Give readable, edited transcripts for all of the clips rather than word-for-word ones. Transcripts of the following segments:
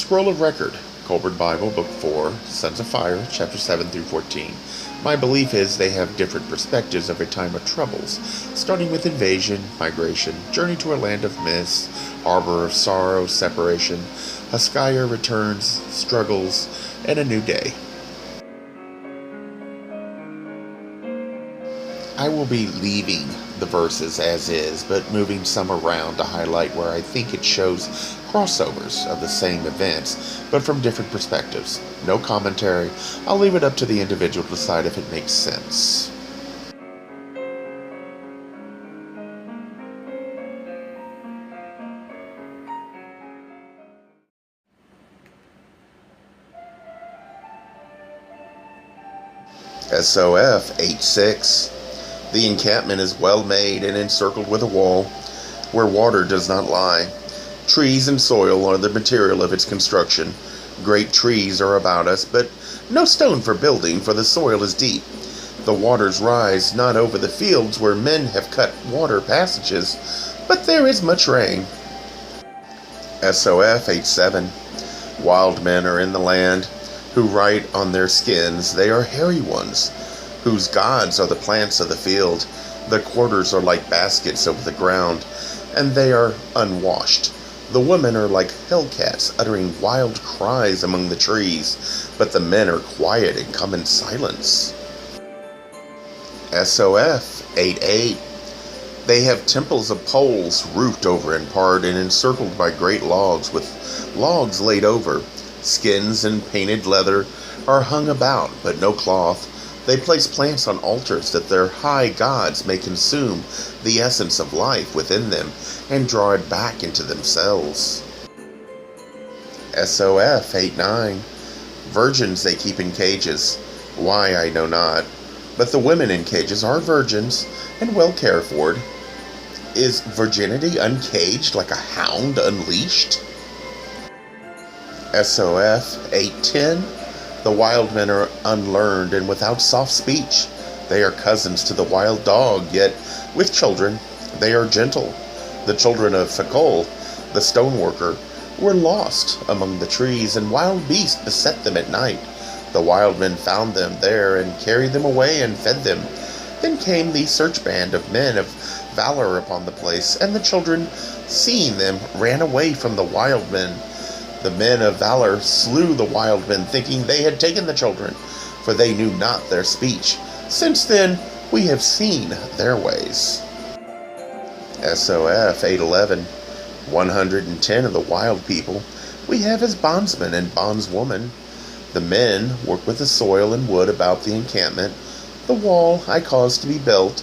Scroll of Record, Kolbrin Bible, Book 4, Sons of Fire, Chapter 7 through 14. My belief is they have different perspectives of a time of troubles, starting with invasion, migration, journey to a land of mist, harbor of sorrow, separation, Haskaya returns, struggles, and a new day. I will be leaving the verses as is, but moving some around to highlight where I think it shows crossovers of the same events, but from different perspectives. No commentary. I'll leave it up to the individual to decide if it makes sense. SOF 8:6. The encampment is well made and encircled with a wall, where water does not lie. Trees and soil are the material of its construction. Great trees are about us, but no stone for building, for the soil is deep. The waters rise not over the fields where men have cut water passages, but there is much rain. SOF 8:7. Wild men are in the land, who write on their skins. They are hairy ones, whose gods are the plants of the field. Their quarters are like baskets over the ground, and they are unwashed. The women are like hellcats, uttering wild cries among the trees, but the men are quiet and come in silence. SOF 8:8. They have temples of poles, roofed over in part and encircled by great logs, with logs laid over. Skins and painted leather are hung about, but no cloth. They place plants on altars that their high gods may consume the essence of life within them and draw it back into themselves. SOF 8:9. Virgins they keep in cages. Why, I know not. But the women in cages are virgins and well cared for. Is virginity uncaged like a hound unleashed? SOF 8:10. The wild men are unlearned and without soft speech. They are cousins to the wild dog, yet with children they are gentle. The children of Fakol, the stoneworker, were lost among the trees, and wild beasts beset them at night. The wild men found them there and carried them away and fed them. Then came the search band of men of valor upon the place, and the children, seeing them, ran away from the wild men. The men of valor slew the wild men, thinking they had taken the children, for they knew not their speech. Since then we have seen their ways. SOF 8:11. 110 of the wild people we have as bondsmen and bondswomen. The men work with the soil and wood about the encampment. The wall I caused to be built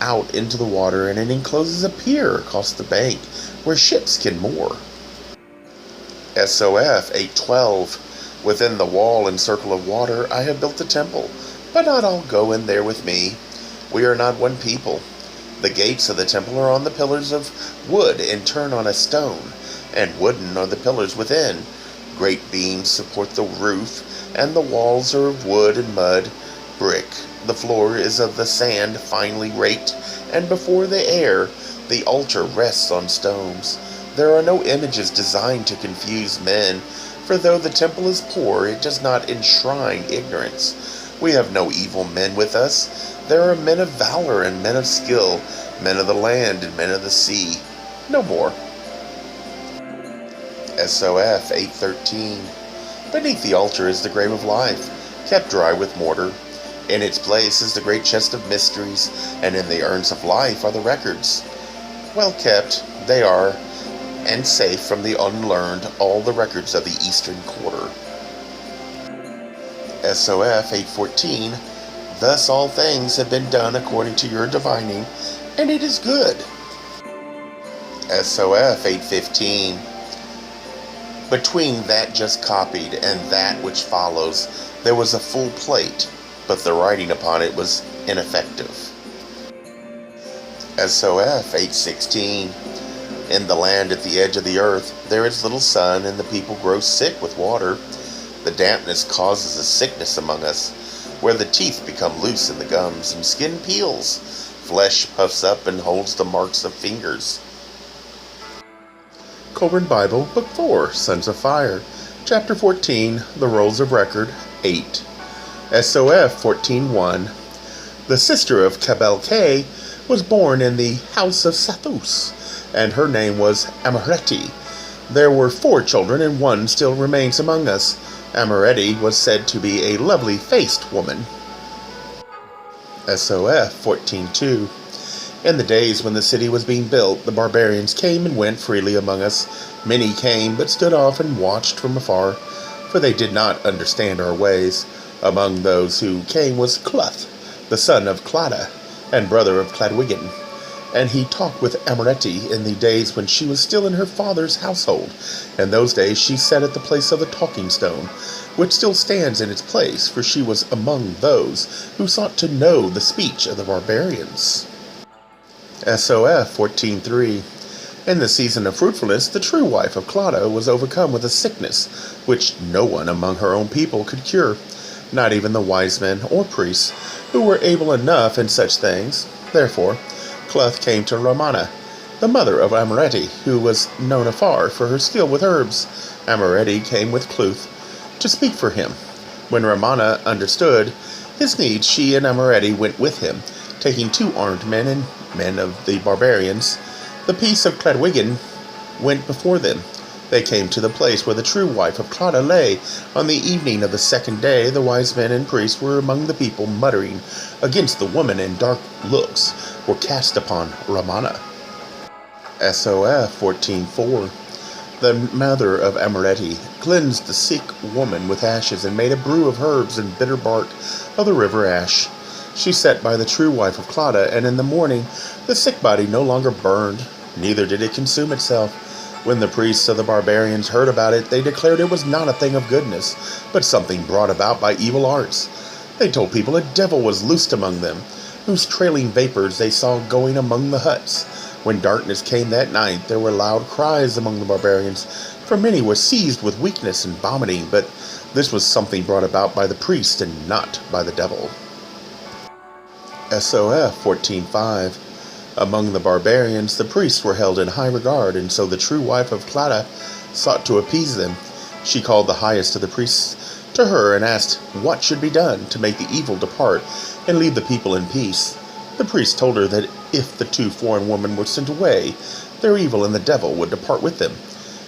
out into the water, and it encloses a pier across the bank where ships can moor. SOF 8:12. Within the wall and circle of water I have built a temple, but not all go in there with me. We are not one people. The gates of the temple are on the pillars of wood and turn on a stone, and wooden are the pillars within. Great beams support the roof, and the walls are of wood and mud, brick. The floor is of the sand finely raked, and before the air the altar rests on stones. There are no images designed to confuse men, for though the temple is poor, it does not enshrine ignorance. We have no evil men with us. There are men of valor and men of skill, men of the land and men of the sea. No more. SOF 8:13. Beneath the altar is the grave of life, kept dry with mortar. In its place is the great chest of mysteries, and in the urns of life are the records. Well kept they are, and safe from the unlearned, all the records of the eastern quarter. SOF 8:14. Thus all things have been done according to your divining, and it is good. SOF 8:15. Between that just copied and that which follows, there was a full plate, but the writing upon it was ineffective. SOF 8:16. In the land at the edge of the earth, there is little sun, and the people grow sick with water. The dampness causes a sickness among us, where the teeth become loose in the gums, and skin peels. Flesh puffs up and holds the marks of fingers. Kolbrin Bible, Book 4, Sons of Fire, Chapter 14, The Rolls of Record, 8. SOF 14.1. The sister of Cabel K was born in the house of Sathus, and her name was Amareti. There were 4 children, and one still remains among us. Amareti was said to be a lovely-faced woman. SOF 14.2. In the days when the city was being built, the barbarians came and went freely among us. Many came, but stood off and watched from afar, for they did not understand our ways. Among those who came was Cluth, the son of Clada, and brother of Cladwiggan. And he talked with Amareti in the days when she was still in her father's household. In those days she sat at the place of the talking stone, which still stands in its place, for she was among those who sought to know the speech of the barbarians. SOF 14.3. In the season of fruitfulness, the true wife of Clauda was overcome with a sickness, which no one among her own people could cure, not even the wise men or priests, who were able enough in such things. Therefore, Cluth came to Ramana, the mother of Amareti, who was known afar for her skill with herbs. Amareti came with Cluth to speak for him. When Ramana understood his need, she and Amareti went with him, taking 2 armed men and men of the barbarians. The peace of Cladwiggan went before them. They came to the place where the true wife of Clauda lay. On the evening of the 2nd day, the wise men and priests were among the people, muttering against the woman, and dark looks were cast upon Ramana. SOF 14.4. The mother of Amareti cleansed the sick woman with ashes and made a brew of herbs and bitter bark of the river ash. She sat by the true wife of Clauda, and in the morning the sick body no longer burned, neither did it consume itself. When the priests of the barbarians heard about it, they declared it was not a thing of goodness, but something brought about by evil arts. They told people a devil was loosed among them, whose trailing vapors they saw going among the huts. When darkness came that night, there were loud cries among the barbarians, for many were seized with weakness and vomiting, but this was something brought about by the priest and not by the devil. SOF 14.5. Among the barbarians, the priests were held in high regard, and so the true wife of Clada sought to appease them. She called the highest of the priests to her and asked what should be done to make the evil depart and leave the people in peace. The priest told her that if the 2 foreign women were sent away, their evil and the devil would depart with them.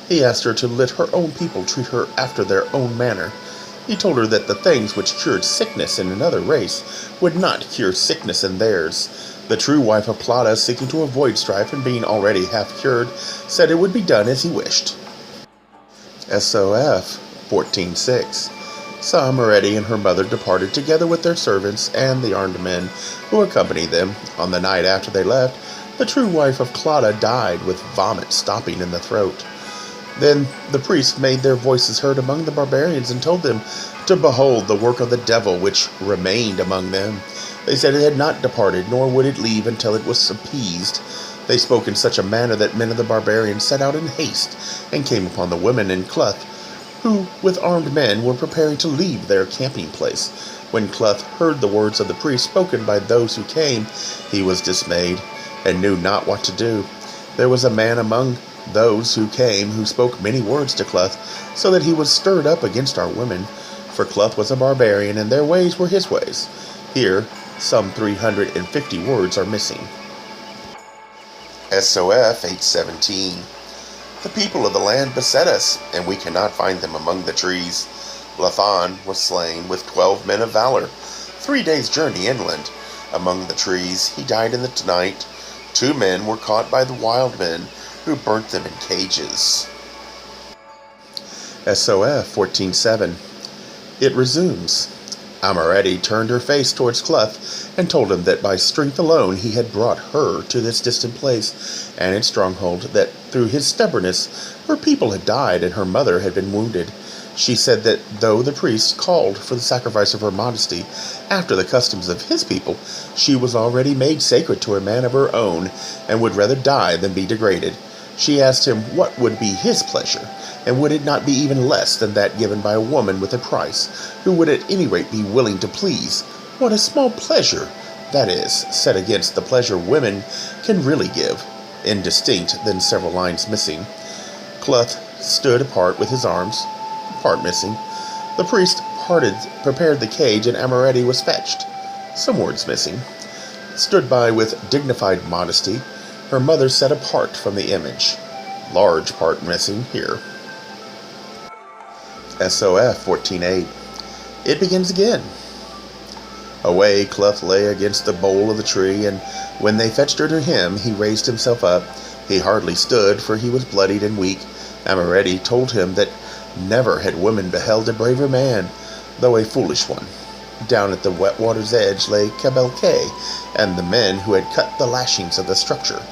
He asked her to let her own people treat her after their own manner. He told her that the things which cured sickness in another race would not cure sickness in theirs. The true wife of Clauda, seeking to avoid strife and being already half cured, said it would be done as he wished. SOF 14.6. So Amareti and her mother departed together with their servants and the armed men who accompanied them. On the night after they left, the true wife of Clauda died with vomit stopping in the throat. Then the priests made their voices heard among the barbarians and told them to behold the work of the devil which remained among them. They said it had not departed, nor would it leave until it was appeased. They spoke in such a manner that men of the barbarians set out in haste and came upon the women in Cluth, who with armed men were preparing to leave their camping place. When Cluth heard the words of the priest spoken by those who came, he was dismayed and knew not what to do. There was a man among those who came who spoke many words to Cluth, so that he was stirred up against our women. For Cluth was a barbarian, and their ways were his ways. Here, some 350 words are missing. SOF 8.17. The people of the land beset us, and we cannot find them among the trees. Lathan was slain with 12 men of valor, 3 days' journey inland. Among the trees he died in the night. 2 men were caught by the wild men, who burnt them in cages. SOF 14.7. It resumes. Amareti turned her face towards Cluth and told him that by strength alone he had brought her to this distant place and its stronghold, that through his stubbornness her people had died and her mother had been wounded. She said that though the priests called for the sacrifice of her modesty after the customs of his people, she was already made sacred to a man of her own and would rather die than be degraded. She asked him what would be his pleasure, and would it not be even less than that given by a woman with a price, who would at any rate be willing to please? What a small pleasure, that is, set against the pleasure women can really give. Indistinct, then several lines missing. Cluth stood apart with his arms part missing. The priest prepared the cage, and Amoretti was fetched. Some words missing. Stood by with dignified modesty, her mother set apart from the image. Large part missing here. SOF 14:8. It begins again. Away Cloth lay against the bole of the tree, and when they fetched her to him, he raised himself up. He hardly stood, for he was bloodied and weak. Amoretti told him that never had woman beheld a braver man, though a foolish one. Down at the wet water's edge lay Cabalque, and the men who had cut the lashings of the structure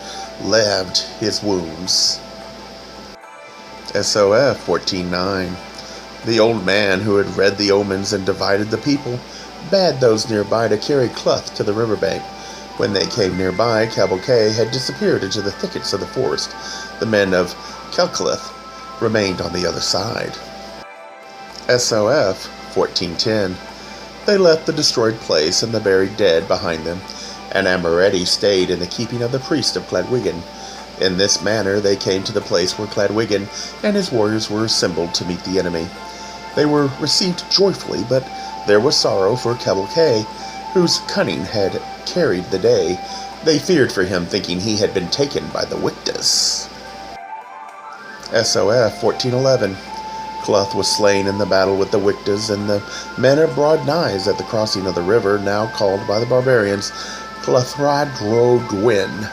laved his wounds. SOF 14:9. The old man who had read the omens and divided the people bade those nearby to carry Cloth to the riverbank. When they came nearby, Cabalque had disappeared into the thickets of the forest. The men of Calcleth remained on the other side. SOF 14:10. They left the destroyed place and the buried dead behind them, and Amoretti stayed in the keeping of the priest of Cladwiggan. In this manner they came to the place where Cladwiggan and his warriors were assembled to meet the enemy. They were received joyfully, but there was sorrow for Cabalque, whose cunning had carried the day. They feared for him, thinking he had been taken by the Wictas. SOF 14:11. Cloth was slain in the battle with the Wictas, and the men of Broad Knives at the crossing of the river, now called by the barbarians Clothradrodwin.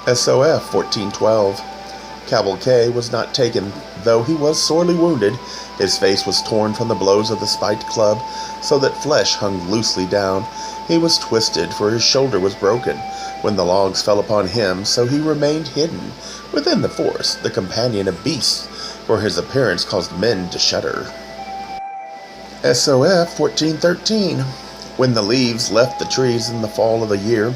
SOF 14:12. Cabalque was not taken, though he was sorely wounded. His face was torn from the blows of the spiked club, so that flesh hung loosely down. He was twisted, for his shoulder was broken when the logs fell upon him, so he remained hidden within the forest, the companion of beasts, for his appearance caused men to shudder. SOF 14:13. When the leaves left the trees in the fall of the year,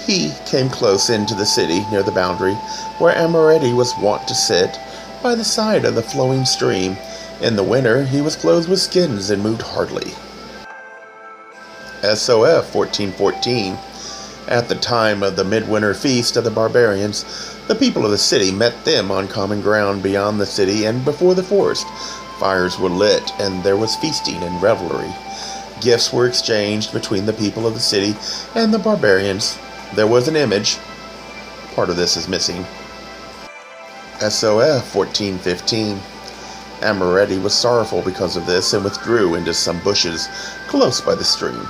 he came close into the city, near the boundary, where Amoretti was wont to sit, by the side of the flowing stream. In the winter he was clothed with skins and moved hardly. SOF 14:14. At the time of the midwinter feast of the barbarians, the people of the city met them on common ground beyond the city and before the forest. Fires were lit, and there was feasting and revelry. Gifts were exchanged between the people of the city and the barbarians. There was an image. Part of this is missing. SOF 14:15. Amoretti was sorrowful because of this and withdrew into some bushes close by the stream.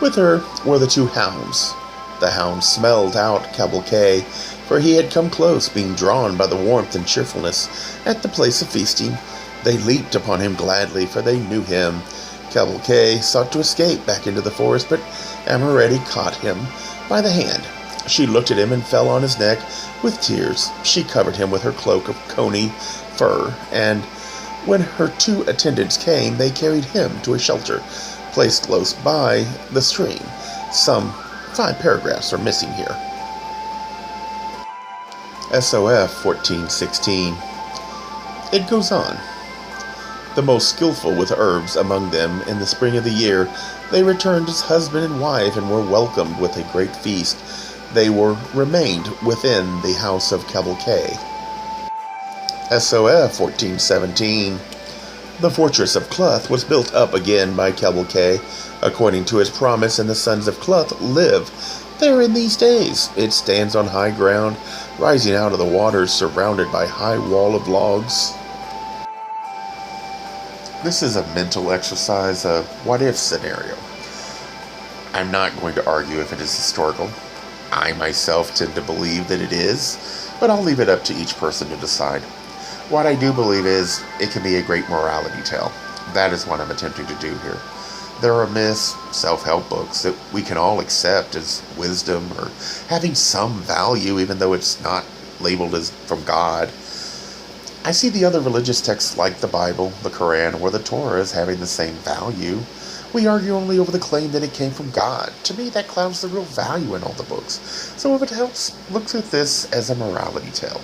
With her were the two hounds. The hounds smelled out Cabalque, for he had come close, being drawn by the warmth and cheerfulness at the place of feasting. They leaped upon him gladly, for they knew him. Cabalque sought to escape back into the forest, but Amoretti caught him by the hand. She looked at him and fell on his neck with tears. She covered him with her cloak of coney fur, and when her two attendants came, they carried him to a shelter placed close by the stream. Some 5 paragraphs are missing here. SOF 14:16. It goes on. The most skillful with herbs among them, in the spring of the year, they returned as husband and wife and were welcomed with a great feast. They remained within the house of Cabalque. SOF 14:17. The fortress of Cloth was built up again by Cabalque, according to his promise, and the sons of Cloth live there in these days. It stands on high ground, rising out of the waters, surrounded by a high wall of logs. This is a mental exercise, a what-if scenario. I'm not going to argue if it is historical. I myself tend to believe that it is, but I'll leave it up to each person to decide. What I do believe is it can be a great morality tale. That is what I'm attempting to do here. There are myths, self-help books that we can all accept as wisdom or having some value, even though it's not labeled as from God. I see the other religious texts like the Bible, the Quran, or the Torah as having the same value. We argue only over the claim that it came from God. To me, that clouds the real value in all the books. So if it helps, look at this as a morality tale.